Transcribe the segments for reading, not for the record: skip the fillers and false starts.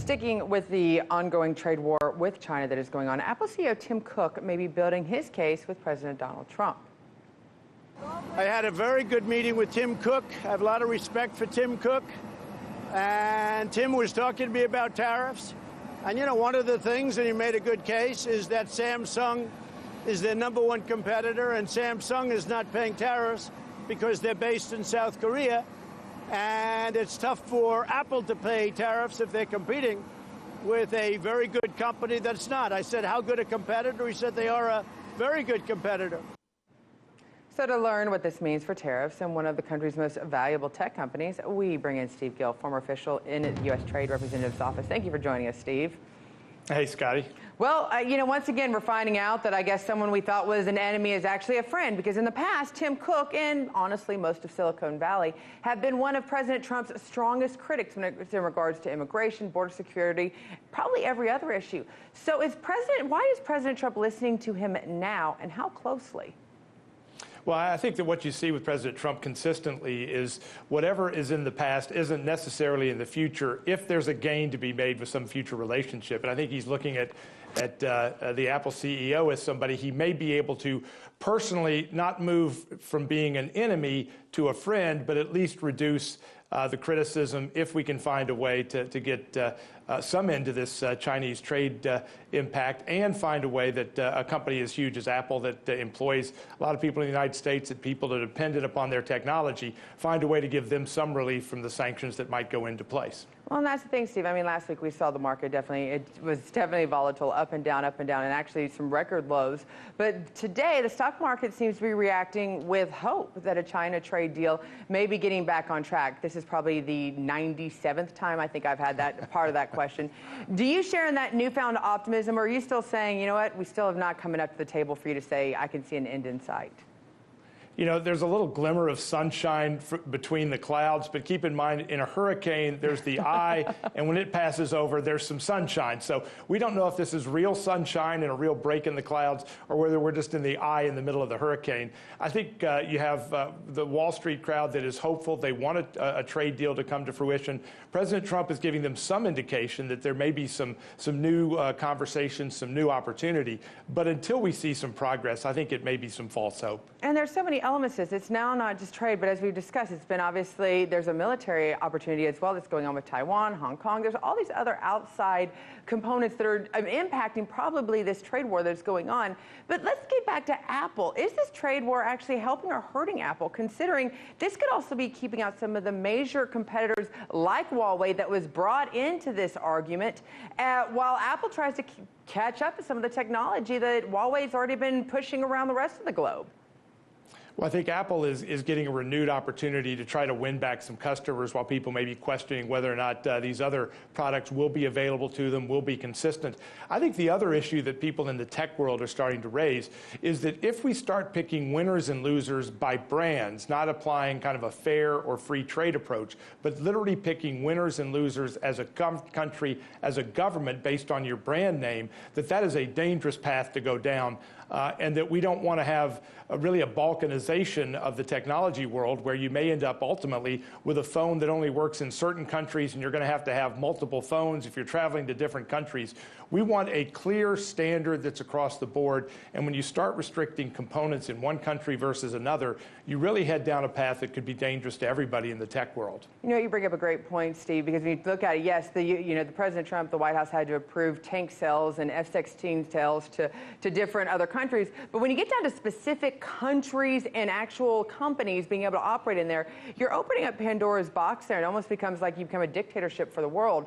Sticking with the ongoing trade war with China that is going on, Apple CEO Tim Cook may be building his case with President Donald Trump. I had a very good meeting with Tim Cook. I have a lot of respect for Tim Cook. And Tim was talking to me about tariffs. And, you know, one of the things, and he made a good case, is that Samsung is their #1 competitor, and Samsung is not paying tariffs because they're based in South Korea. And it's tough for Apple to pay tariffs if they're competing with a very good company that's not. I said, how good a competitor? He said they are a very good competitor. So to learn what this means for tariffs and one of the country's most valuable tech companies, we bring in Steve Gill, former official in the U.S. Trade Representative's office. Thank you for joining us, Steve. Hey, Scotty. Well, you know, once again, we're finding out that I guess someone we thought was an enemy is actually a friend, because in the past, Tim Cook and honestly most of Silicon Valley have been one of President Trump's strongest critics in regards to immigration, border security, probably every other issue. So why is President Trump listening to him now, and how closely? Well, I think that what you see with President Trump consistently is whatever is in the past isn't necessarily in the future if there's a gain to be made with some future relationship. And I think he's looking at the Apple CEO as somebody he may be able to personally not move from being an enemy to a friend, but at least reduce the criticism if we can find a way to get some end to this Chinese trade impact, and find a way that a company as huge as Apple that employs a lot of people in the United States, that people that are dependent upon their technology, find a way to give them some relief from the sanctions that might go into place. Well, and that's the thing, Steve. I mean, last week we saw the market it was definitely volatile, up and down, and actually some record lows. But today, the stock market seems to be reacting with hope that a China trade deal may be getting back on track. This is probably the 97th time I think I've had that part of that question. Do you share in that newfound optimism, or are you still saying, you know what, we still have not coming up to the table for you to say, I can see an end in sight? You know, there's a little glimmer of sunshine between the clouds, but keep in mind, in a hurricane, there's the eye, and when it passes over, there's some sunshine. So we don't know if this is real sunshine and a real break in the clouds, or whether we're just in the eye in the middle of the hurricane. I think you have the Wall Street crowd that is hopeful. They want a trade deal to come to fruition. President Trump is giving them some indication that there may be some new conversations, some new opportunity. But until we see some progress, I think it may be some false hope. And there's so many elements to this. It's now not just trade, but as we've discussed, it's been obviously, there's a military opportunity as well that's going on with Taiwan, Hong Kong. There's all these other outside components that are impacting probably this trade war that's going on. But let's get back to Apple. Is this trade war actually helping or hurting Apple, considering this could also be keeping out some of the major competitors like Huawei that was brought into this argument, while Apple tries to catch up with some of the technology that Huawei's already been pushing around the rest of the globe? Well, I think Apple is getting a renewed opportunity to try to win back some customers, while people may be questioning whether or not these other products will be available to them, will be consistent. I think the other issue that people in the tech world are starting to raise is that if we start picking winners and losers by brands, not applying kind of a fair or free trade approach, but literally picking winners and losers as a country, as a government based on your brand name, that is a dangerous path to go down. And that we don't want to have really a balkanization of the technology world, where you may end up ultimately with a phone that only works in certain countries, and you're going to have multiple phones if you're traveling to different countries. We want a clear standard that's across the board, and when you start restricting components in one country versus another, you really head down a path that could be dangerous to everybody in the tech world. You know, you bring up a great point, Steve, because when you look at it, yes, the President Trump, the White House had to approve tank sales and F-16 sales to different other countries. But when you get down to specific countries and actual companies being able to operate in there, you're opening up Pandora's box there. It almost becomes like you become a dictatorship for the world.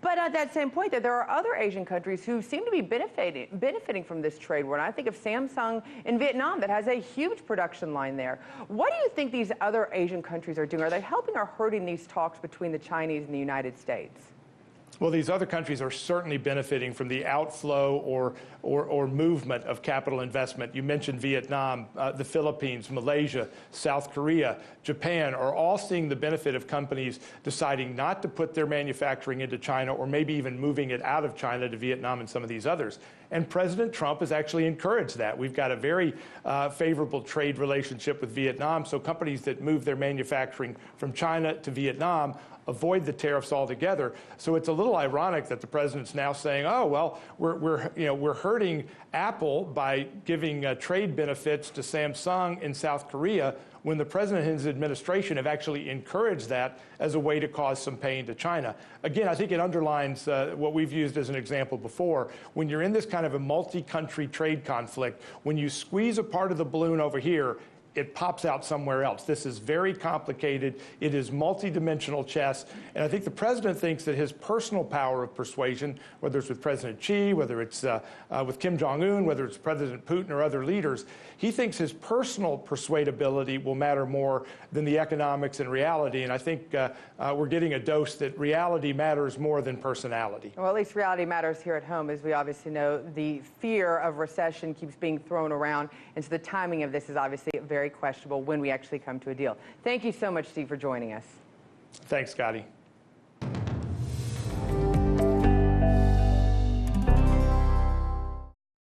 But at that same point, that there are other Asian countries who seem to be benefiting from this trade war. And I think of Samsung in Vietnam that has a huge production line there. What do you think these other Asian countries are doing? Are they helping or hurting these talks between the Chinese and the United States? Well, these other countries are certainly benefiting from the outflow or movement of capital investment. You mentioned Vietnam, the Philippines, Malaysia, South Korea, Japan are all seeing the benefit of companies deciding not to put their manufacturing into China, or maybe even moving it out of China to Vietnam and some of these others. and President Trump has actually encouraged that. We've got a very favorable trade relationship with Vietnam, so companies that move their manufacturing from China to Vietnam avoid the tariffs altogether. So it's a little ironic that the president's now saying, "Oh well, we're hurting Apple by giving trade benefits to Samsung in South Korea," when the president and his administration have actually encouraged that as a way to cause some pain to China. Again, I think it underlines what we've used as an example before. When you're in this kind of a multi-country trade conflict, when you squeeze a part of the balloon over here, it pops out somewhere else. This is very complicated. It is multi-dimensional chess. And I think the president thinks that his personal power of persuasion, whether it's with President Xi, whether it's with Kim Jong-un, whether it's President Putin or other leaders, he thinks his personal persuadability will matter more than the economics and reality. And I think we're getting a dose that reality matters more than personality. Well, at least reality matters here at home. As we obviously know, the fear of recession keeps being thrown around. And so the timing of this is obviously very questionable when we actually come to a deal. Thank you so much, Steve, for joining us. Thanks, Scotty.